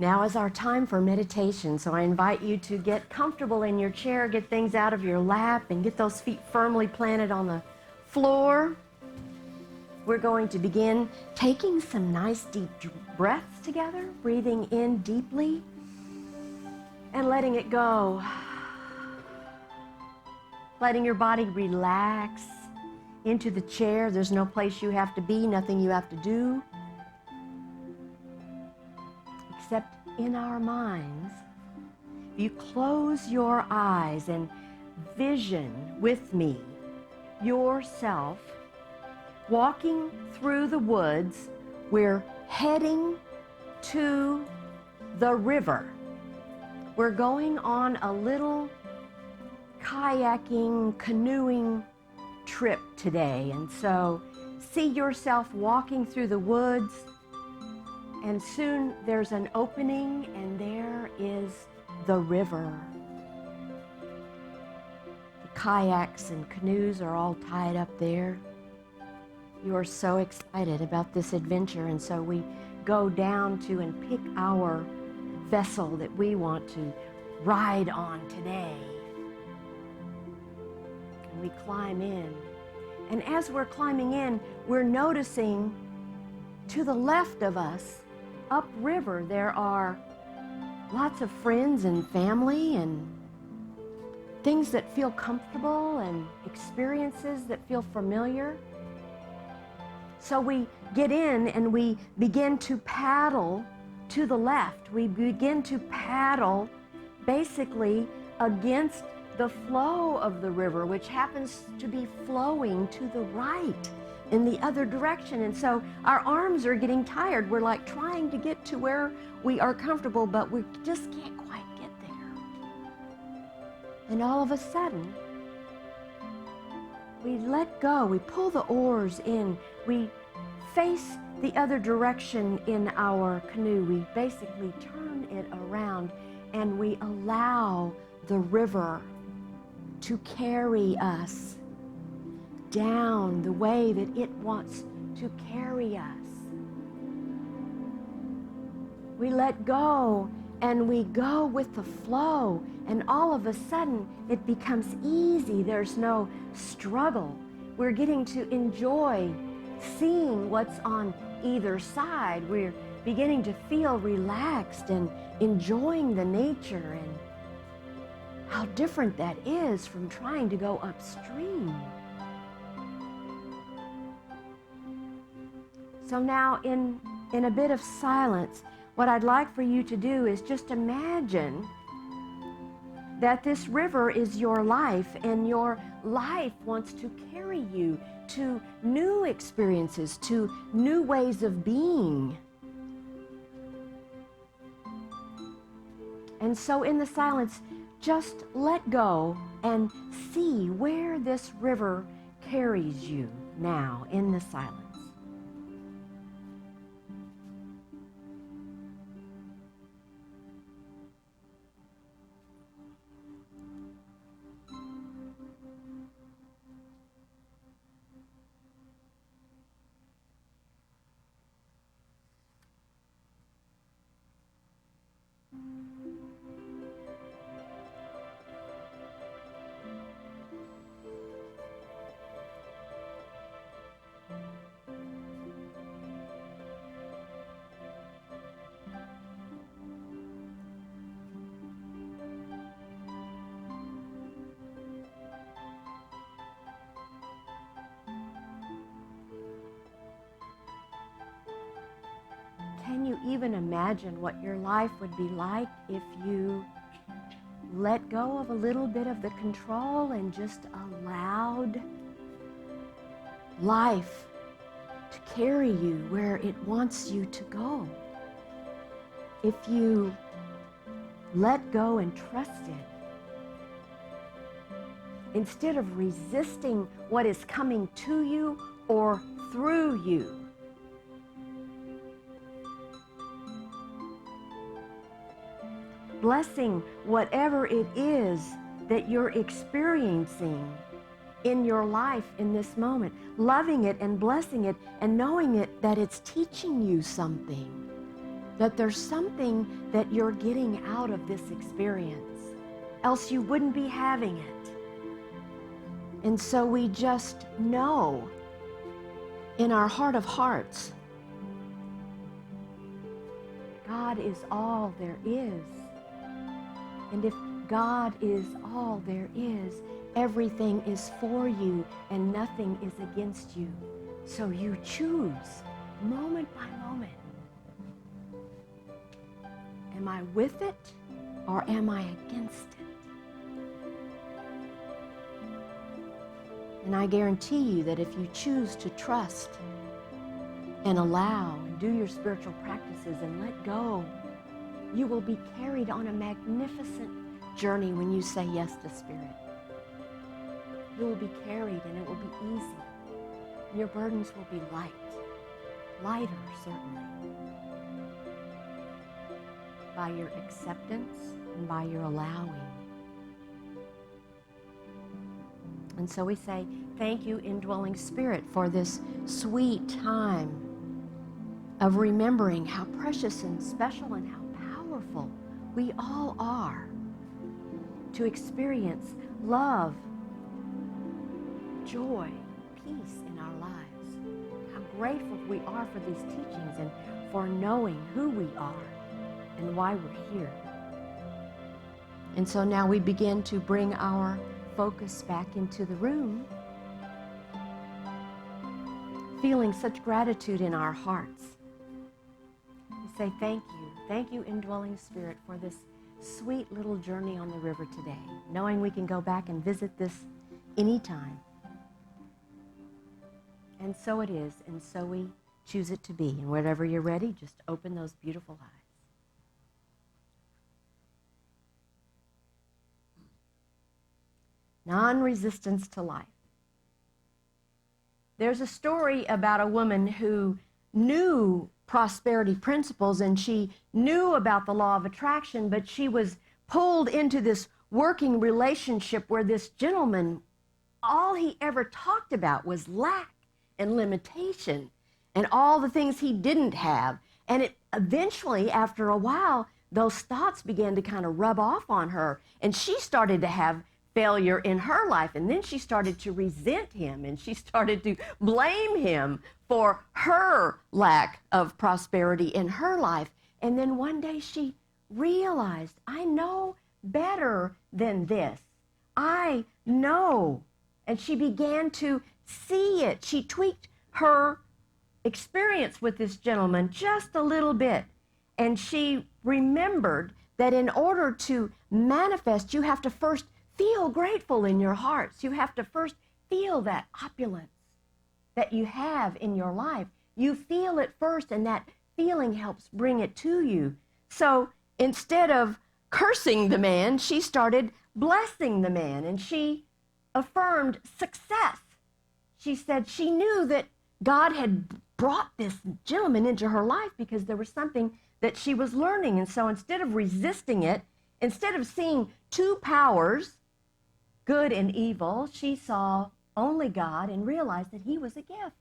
Now is our time for meditation, so I invite you to get comfortable in your chair, get things out of your lap, and get those feet firmly planted on the floor. We're going to begin taking some nice deep breaths together, breathing in deeply and letting it go. Letting your body relax into the chair. There's no place you have to be, nothing you have to do. Except in our minds, you close your eyes and vision with me yourself walking through the woods. We're heading to the river. We're going on a little kayaking, canoeing trip today. And so see yourself walking through the woods, and soon there's an opening and there is the river. The kayaks and canoes are all tied up there. You are so excited about this adventure, and so we go down to and pick our vessel that we want to ride on today. And we climb in. And as we're climbing in, we're noticing to the left of us, upriver, there are lots of friends and family and things that feel comfortable and experiences that feel familiar. So we get in and we begin to paddle to the left. We begin to paddle basically against the flow of the river, which happens to be flowing to the right in the other direction. And so our arms are getting tired. We're like trying to get to where we are comfortable, but we just can't quite get there. And all of a sudden, we let go. We pull the oars in. We face the other direction in our canoe. We basically turn it around and we allow the river to carry us down the way that it wants to carry us. We let go and we go with the flow, and all of a sudden it becomes easy. There's no struggle. We're getting to enjoy seeing what's on either side. We're beginning to feel relaxed and enjoying the nature, and how different that is from trying to go upstream. So now in a bit of silence, what I'd like for you to do is just imagine that this river is your life, and your life wants to carry you to new experiences, to new ways of being. And so in the silence, just let go and see where this river carries you now in the silence. Can you even imagine what your life would be like if you let go of a little bit of the control and just allowed life to carry you where it wants you to go? If you let go and trust it, instead of resisting what is coming to you or through you. Blessing whatever it is that you're experiencing in your life in this moment. Loving it and blessing it and knowing it that it's teaching you something. that there's something that you're getting out of this experience, else you wouldn't be having it. And so we just know in our heart of hearts, God is all there is. And if God is all there is, everything is for you and nothing is against you. So you choose moment by moment. Am I with it or am I against it? And I guarantee you that if you choose to trust and allow and do your spiritual practices and let go, you will be carried on a magnificent journey when you say yes to Spirit. You will be carried and it will be easy. Your burdens will be light, lighter certainly, by your acceptance and by your allowing. And so we say, thank you, indwelling Spirit, for this sweet time of remembering how precious and special and how powerful we all are to experience love, joy, peace in our lives. How grateful we are for these teachings and for knowing who we are and why we're here. And so now we begin to bring our focus back into the room, feeling such gratitude in our hearts. We say thank you, indwelling Spirit, for this sweet little journey on the river today, knowing we can go back and visit this anytime. And so it is, and so we choose it to be. And whenever you're ready, just open those beautiful eyes. Non-resistance to life. There's a story about a woman who knew prosperity principles and she knew about the law of attraction, but she was pulled into this working relationship where this gentleman, all he ever talked about was lack and limitation and all the things he didn't have. And it eventually, after a while, those thoughts began to kind of rub off on her, and she started to have failure in her life, and then she started to resent him, and she started to blame him for her lack of prosperity in her life. And then one day she realized, I know better than this. I know. And she began to see it. She tweaked her experience with this gentleman just a little bit, and she remembered that in order to manifest, you have to first feel grateful in your hearts. You have to first feel that opulence that you have in your life. You feel it first, and that feeling helps bring it to you. So instead of cursing the man, she started blessing the man, and she affirmed success. She said she knew that God had brought this gentleman into her life because there was something that she was learning. And so instead of resisting it, instead of seeing two powers, good and evil, she saw only God and realized that he was a gift.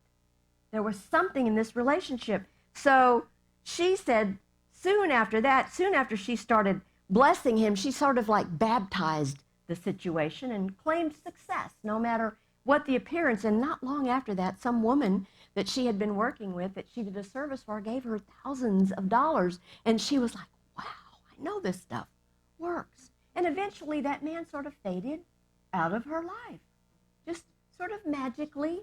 There was something in this relationship. So she said soon after she started blessing him, she sort of like baptized the situation and claimed success no matter what the appearance. And not long after that, some woman that she had been working with that she did a service for gave her thousands of dollars. And she was like, wow, I know this stuff works. And eventually that man sort of faded out of her life, just sort of magically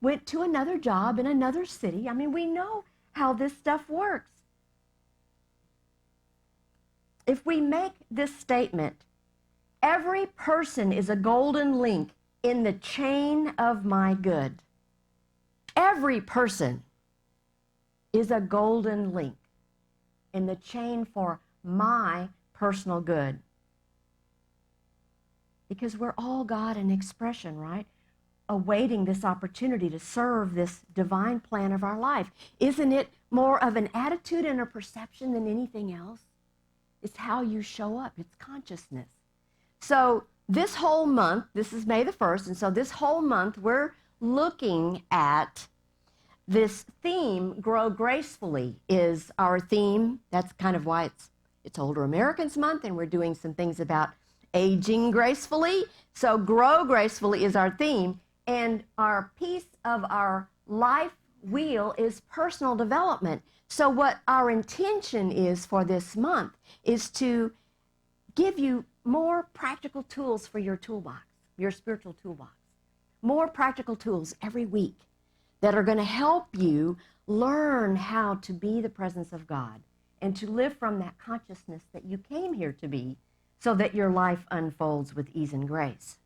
went to another job in another city. I mean, we know how this stuff works. If we make this statement, every person is a golden link in the chain of my good. Every person is a golden link in the chain for my personal good. Because we're all God in expression, right? Awaiting this opportunity to serve this divine plan of our life. Isn't it more of an attitude and a perception than anything else? It's how you show up. It's consciousness. So this whole month, this is May the 1st, and so this whole month we're looking at this theme, Grow Gracefully, is our theme. That's kind of why it's Older Americans Month, and we're doing some things about aging gracefully. So Grow Gracefully is our theme, and our piece of our life wheel is personal development. So what our intention is for this month is to give you more practical tools for your toolbox, your spiritual toolbox. More practical tools every week that are going to help you learn how to be the presence of God and to live from that consciousness that you came here to be so that your life unfolds with ease and grace.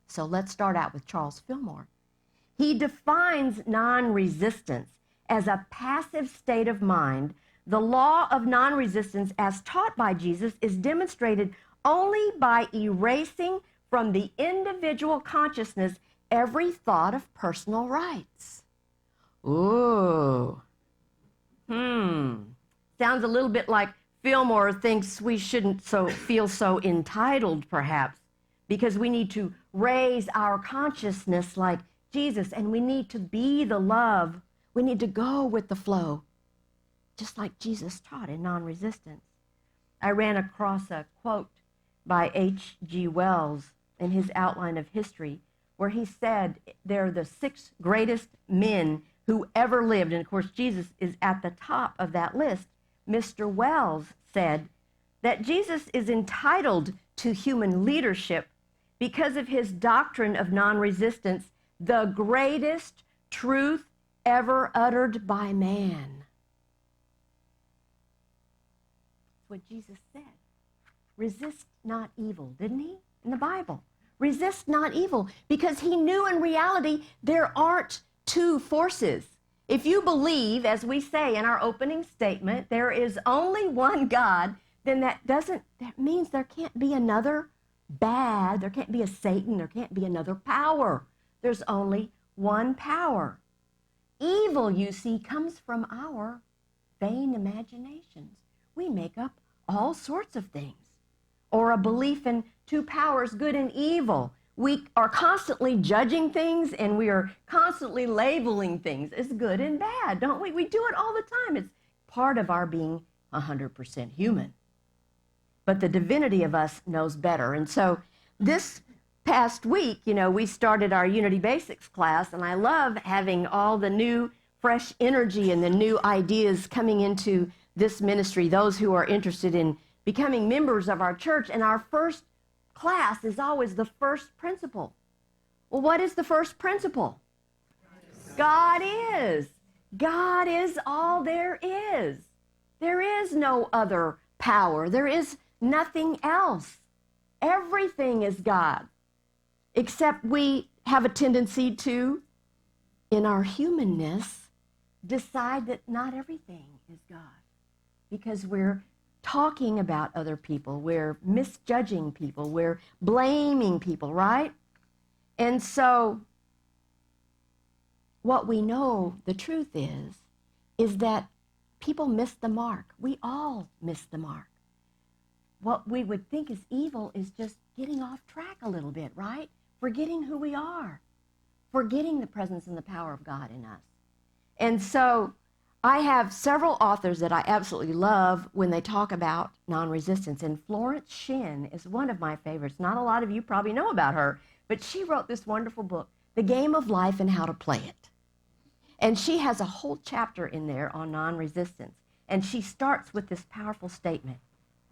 So let's start out with Charles Fillmore. He defines non-resistance as a passive state of mind. The law of non-resistance as taught by Jesus is demonstrated only by erasing from the individual consciousness every thought of personal rights. Ooh. Sounds a little bit like Fillmore thinks we shouldn't feel so entitled, perhaps, because we need to raise our consciousness like Jesus, and we need to be the love. We need to go with the flow, just like Jesus taught in Non-Resistance. I ran across a quote by H.G. Wells in his Outline of History, where he said they're the 6 greatest men who ever lived. And of course, Jesus is at the top of that list. Mr. Wells said that Jesus is entitled to human leadership because of his doctrine of non-resistance, the greatest truth ever uttered by man. That's what Jesus said. Resist not evil, didn't he? In the Bible. Resist not evil, because he knew in reality there aren't two forces. If you believe, as we say in our opening statement, there is only one God, then that means there can't be another bad, there can't be a Satan, there can't be another power. There's only one power. Evil, you see, comes from our vain imaginations. We make up all sorts of things. Or a belief in two powers, good and evil. We are constantly judging things, and we are constantly labeling things as good and bad, don't we? We do it all the time. It's part of our being 100% human. But the divinity of us knows better. And so this past week, we started our Unity Basics class, and I love having all the new, fresh energy and the new ideas coming into this ministry, those who are interested in becoming members of our church. And our first class is always the first principle. Well, what is the first principle? God is. God is all there is. There is no other power. There is nothing else. Everything is God. Except we have a tendency to, in our humanness, decide that not everything is God. Because we're talking about other people, we're misjudging people, we're blaming people, right? And so what we know the truth is that people miss the mark. We all miss the mark. What we would think is evil is just getting off track a little bit, right? Forgetting who we are, forgetting the presence and the power of God in us. And so I have several authors that I absolutely love when they talk about non-resistance, and Florence Shinn is one of my favorites. Not a lot of you probably know about her, but she wrote this wonderful book, The Game of Life and How to Play It. And she has a whole chapter in there on non-resistance, and she starts with this powerful statement.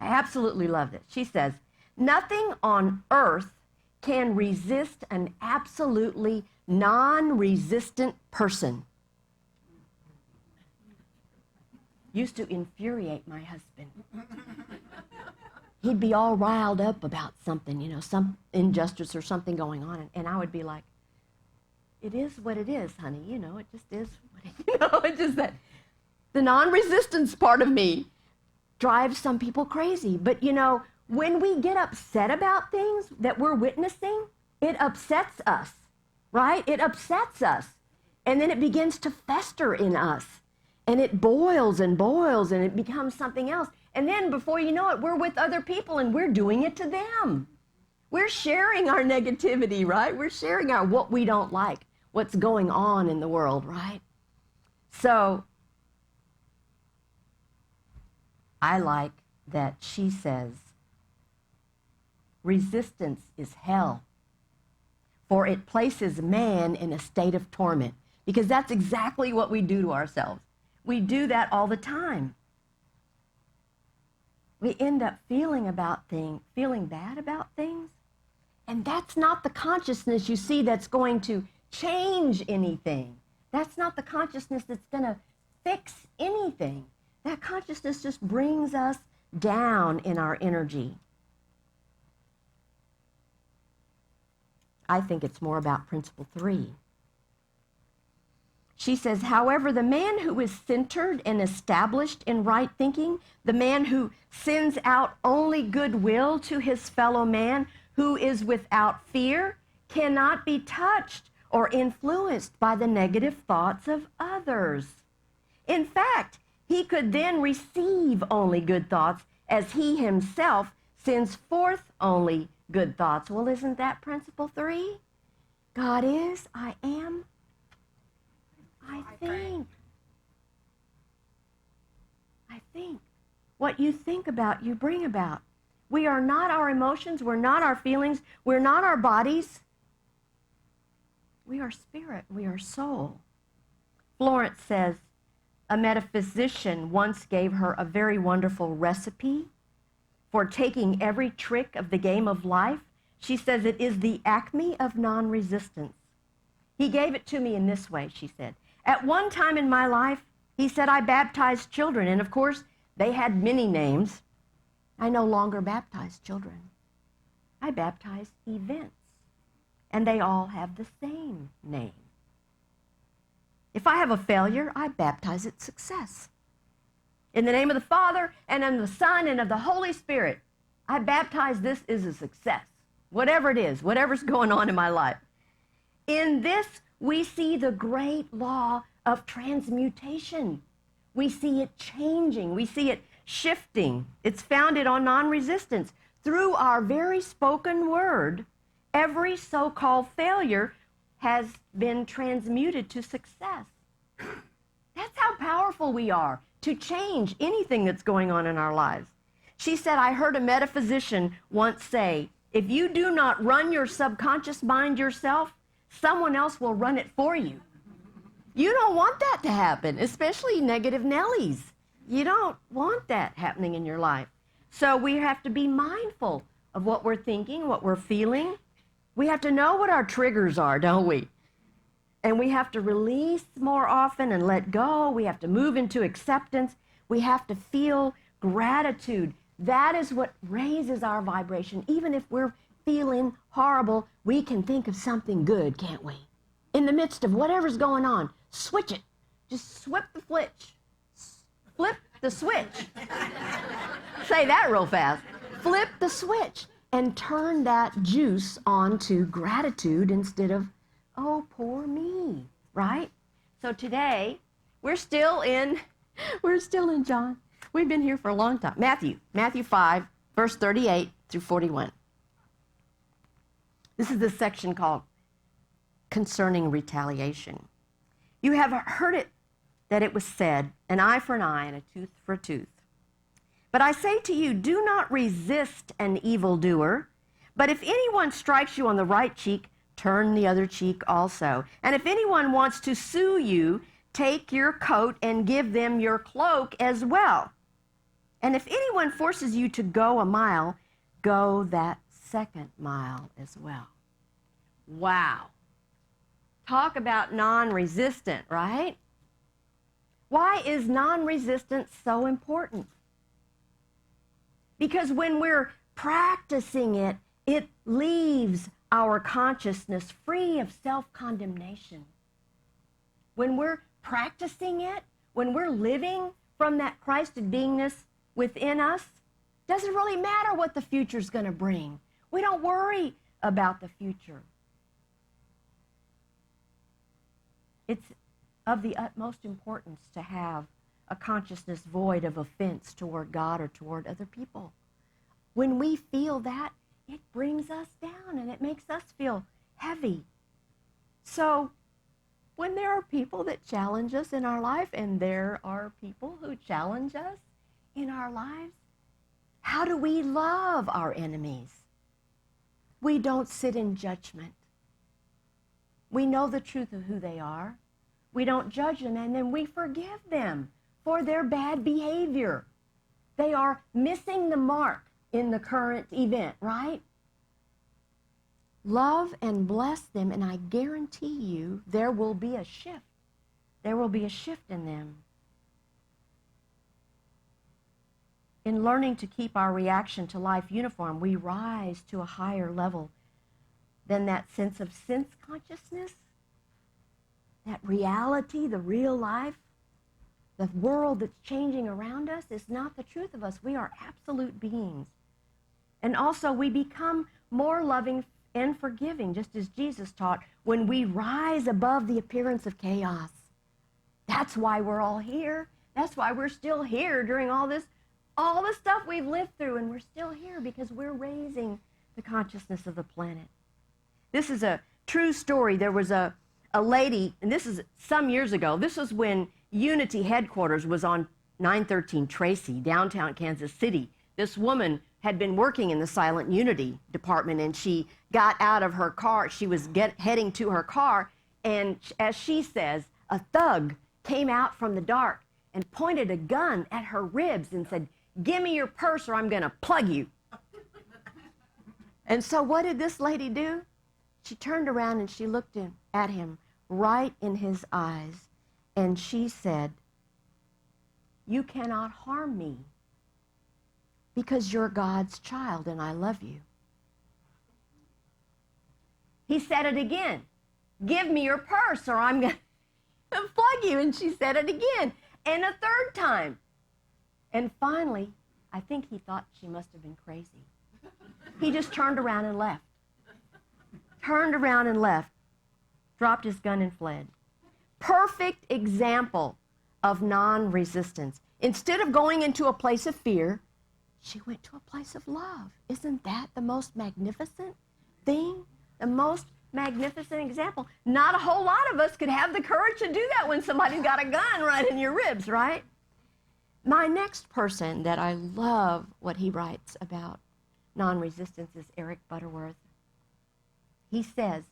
I absolutely love this. She says, "Nothing on earth can resist an absolutely non-resistant person." Used to infuriate my husband. He'd be all riled up about something, some injustice or something going on, and I would be like, "It is what it is, honey, it just is what it, it's just that the non-resistance part of me drives some people crazy." But when we get upset about things that we're witnessing, it upsets us, right? It upsets us, and then it begins to fester in us. And it boils and boils, and it becomes something else. And then before you know it, we're with other people, and we're doing it to them. We're sharing our negativity, right? We're sharing what we don't like, what's going on in the world, right? So I like that she says, resistance is hell, for it places man in a state of torment. Because that's exactly what we do to ourselves. We do that all the time. We end up feeling bad about things. And that's not the consciousness, you see, that's going to change anything. That's not the consciousness that's going to fix anything. That consciousness just brings us down in our energy. I think it's more about principle 3. She says, however, the man who is centered and established in right thinking, the man who sends out only goodwill to his fellow man, who is without fear, cannot be touched or influenced by the negative thoughts of others. In fact, he could then receive only good thoughts as he himself sends forth only good thoughts. Well, isn't that principle 3? God is, I am, I think. I think. What you think about, you bring about. We are not our emotions. We're not our feelings. We're not our bodies. We are spirit. We are soul. Florence says, a metaphysician once gave her a very wonderful recipe for taking every trick of the game of life. She says it is the acme of non-resistance. He gave it to me in this way, she said. At one time in my life, he said, I baptized children, and of course, they had many names. I no longer baptize children. I baptize events, and they all have the same name. If I have a failure, I baptize it success. In the name of the Father, and of the Son, and of the Holy Spirit, I baptize this as a success. Whatever it is, whatever's going on in my life. In this, we see the great law of transmutation. We see it changing. We see it shifting. It's founded on non-resistance. Through our very spoken word, every so-called failure has been transmuted to success. That's how powerful we are to change anything that's going on in our lives. She said, I heard a metaphysician once say, if you do not run your subconscious mind yourself, someone else will run it for you. You don't want that to happen, especially negative Nellies. You don't want that happening in your life. So we have to be mindful of what we're thinking, what we're feeling. We have to know what our triggers are, don't we? And we have to release more often and let go. We have to move into acceptance. We have to feel gratitude. That is what raises our vibration. Even if we're feeling horrible, we can think of something good, can't we? In the midst of whatever's going on, switch it. Just flip the switch. Flip the switch. Say that real fast. Flip the switch and turn that juice onto gratitude instead of, oh, poor me, right? So today, we're still in John. We've been here for a long time. Matthew 5, verse 38 through 41. This is the section called Concerning Retaliation. You have heard it that it was said, an eye for an eye and a tooth for a tooth. But I say to you, do not resist an evildoer, but if anyone strikes you on the right cheek, turn the other cheek also. And if anyone wants to sue you, take your coat and give them your cloak as well. And if anyone forces you to go a mile, go that second mile as well. Wow. Talk about non-resistant, right? Why is non-resistance so important? Because when we're practicing it, it leaves our consciousness free of self-condemnation. When we're practicing it, when we're living from that Christed beingness within us, doesn't really matter what the future's going to bring. We don't worry about the future. It's of the utmost importance to have a consciousness void of offense toward God or toward other people. When we feel that, it brings us down and it makes us feel heavy. So when there are people that challenge us in our life, and there are people who challenge us in our lives, how do we love our enemies? We don't sit in judgment. We know the truth of who they are. We don't judge them, and then we forgive them for their bad behavior. They are missing the mark in the current event, right? Love and bless them, and I guarantee you there will be a shift. There will be a shift in them. In learning to keep our reaction to life uniform, we rise to a higher level than that sense of sense consciousness, that reality, the real life, the world that's changing around us is not the truth of us. We are absolute beings. And also we become more loving and forgiving, just as Jesus taught, when we rise above the appearance of chaos. That's why we're all here. That's why we're still here during all the stuff we've lived through, and we're still here because we're raising the consciousness of the planet. This is a true story. There was a lady, and this is some years ago. This was when Unity headquarters was on 913 Tracy, downtown Kansas City. This woman had been working in the Silent Unity department, and she got out of her car. She was heading to her car, and as she says, a thug came out from the dark and pointed a gun at her ribs and said, "Give me your purse or I'm going to plug you." And so what did this lady do? She turned around and she looked at him right in his eyes, and she said, "You cannot harm me because you're God's child and I love you." He said it again, "Give me your purse or I'm going to plug you." And she said it again, and a third time. And finally, I think he thought she must have been crazy. He just turned around and left. Turned around and left, dropped his gun and fled. Perfect example of non-resistance. Instead of going into a place of fear, she went to a place of love. Isn't that the most magnificent thing? The most magnificent example. Not a whole lot of us could have the courage to do that when somebody's got a gun right in your ribs, right? My next person that I love what he writes about non-resistance is Eric Butterworth. He says,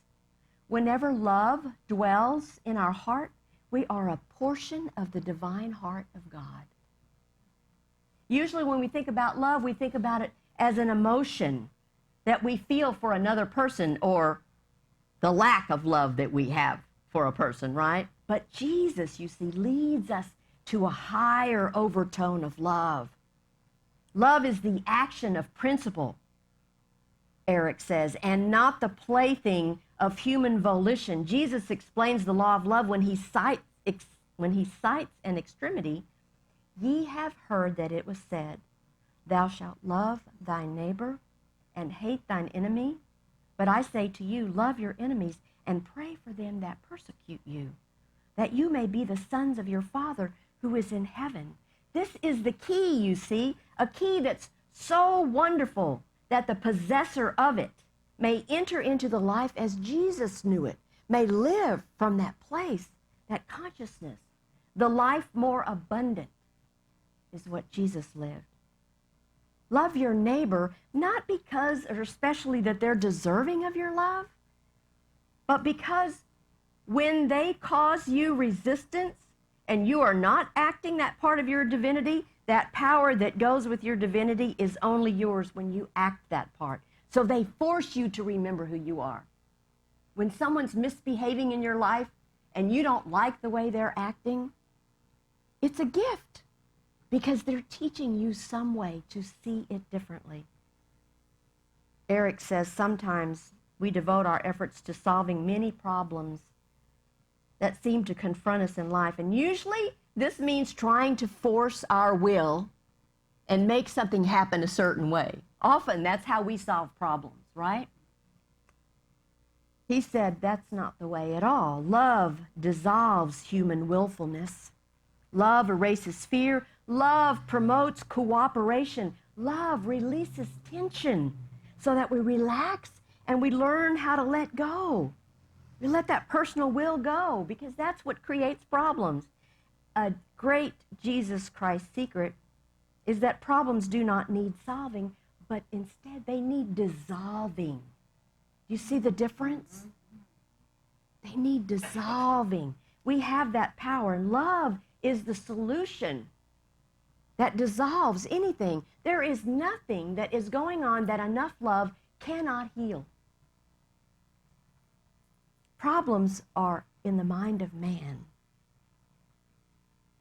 whenever love dwells in our heart, we are a portion of the divine heart of God. Usually when we think about love, we think about it as an emotion that we feel for another person, or the lack of love that we have for a person, right? But Jesus, you see, leads us to a higher overtone of love. Love is the action of principle, Eric says, and not the plaything of human volition. Jesus explains the law of love when he cites an extremity. Ye have heard that it was said, "Thou shalt love thy neighbor and hate thine enemy. But I say to you, love your enemies and pray for them that persecute you, that you may be the sons of your Father who is in heaven." This is the key, you see, a key that's so wonderful that the possessor of it may enter into the life as Jesus knew it, may live from that place, that consciousness. The life more abundant is what Jesus lived. Love your neighbor, not because or especially that they're deserving of your love, but because when they cause you resistance and you are not acting that part of your divinity, that power that goes with your divinity is only yours when you act that part. So they force you to remember who you are. When someone's misbehaving in your life and you don't like the way they're acting, it's a gift because they're teaching you some way to see it differently. Eric says sometimes we devote our efforts to solving many problems that seem to confront us in life. And usually this means trying to force our will and make something happen a certain way. Often that's how we solve problems, right? He said that's not the way at all. Love dissolves human willfulness. Love erases fear. Love promotes cooperation. Love releases tension so that we relax and we learn how to let go. We let that personal will go because that's what creates problems. A great Jesus Christ secret is that problems do not need solving, but instead they need dissolving. You see the difference? They need dissolving. We have that power, and love is the solution that dissolves anything. There is nothing that is going on that enough love cannot heal. Problems are in the mind of man.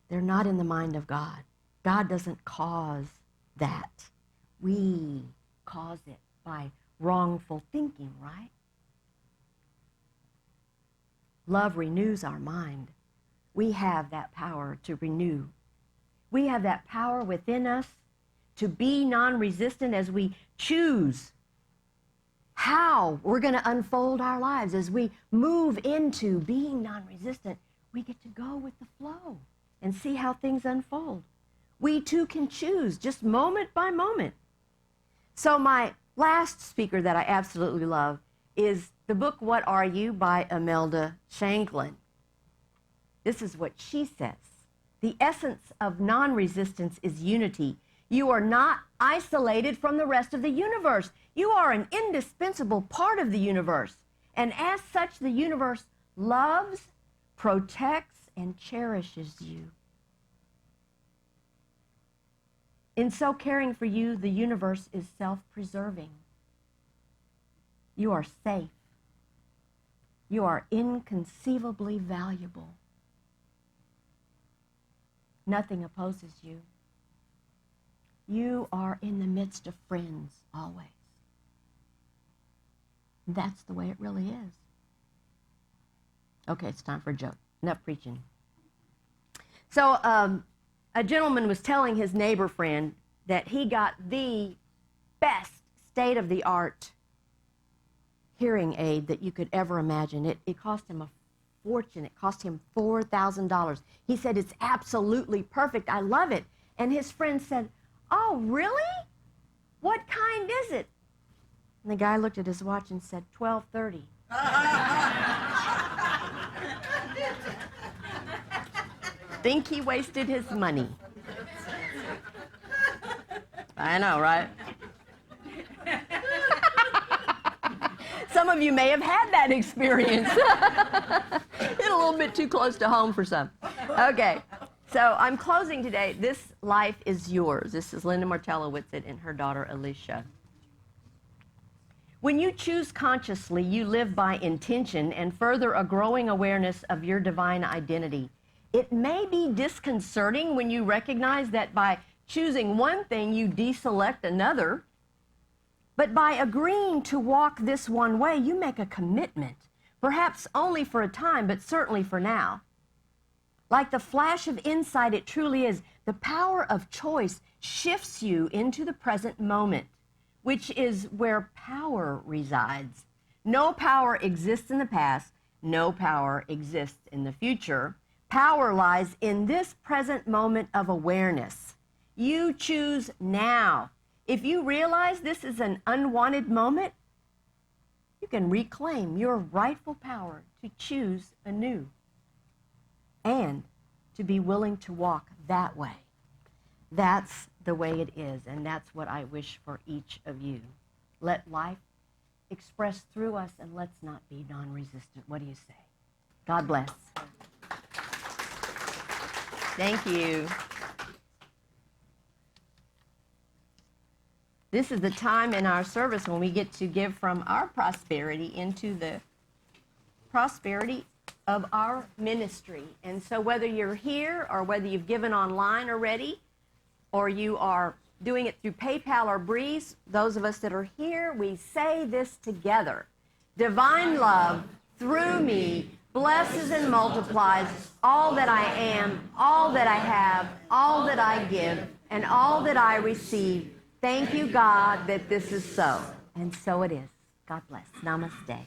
They're not in the mind of God. God doesn't cause that. We cause it by wrongful thinking, right? Love renews our mind. We have that power to renew. We have that power within us to be non-resistant as we choose how we're going to unfold our lives. As we move into being non-resistant, we get to go with the flow and see how things unfold. We too can choose, just moment by moment. So my last speaker that I absolutely love is the book What Are You by Imelda Shanklin. This is what she says. The essence of non-resistance is unity. You are not isolated from the rest of the universe. You are an indispensable part of the universe. And as such, the universe loves, protects, and cherishes you. In so caring for you, the universe is self-preserving. You are safe. You are inconceivably valuable. Nothing opposes you. You are in the midst of friends always. That's the way it really is. Okay, it's time for a joke. Enough preaching. So a gentleman was telling his neighbor friend that he got the best state-of-the-art hearing aid that you could ever imagine. It cost him a fortune. It cost him $4,000. He said, it's absolutely perfect. I love it. And his friend said, oh, really? What kind is it? And the guy looked at his watch and said, $12.30. Think he wasted his money. I know, right? Some of you may have had that experience. It's a little bit too close to home for some. Okay, so I'm closing today. This life is yours. This is Linda Martello Whitsitt and her daughter Alicia. When you choose consciously, you live by intention and further a growing awareness of your divine identity. It may be disconcerting when you recognize that by choosing one thing, you deselect another. But by agreeing to walk this one way, you make a commitment, perhaps only for a time, but certainly for now. Like the flash of insight it truly is, the power of choice shifts you into the present moment, which is where power resides. No power exists in the past. No power exists in the future. Power lies in this present moment of awareness. You choose now. If you realize this is an unwanted moment, you can reclaim your rightful power to choose anew and to be willing to walk that way. That's the way it is, and that's what I wish for each of you. Let life express through us, and let's not be non-resistant. What do you say? God bless. Thank you. This is the time in our service when we get to give from our prosperity into the prosperity of our ministry. And so whether you're here or whether you've given online already or you are doing it through PayPal or Breeze, those of us that are here, we say this together. Divine love through me blesses and multiplies all that I am, all that I have, all that I give, and all that I receive. Thank you, God, that this is so. And so it is. God bless. Namaste.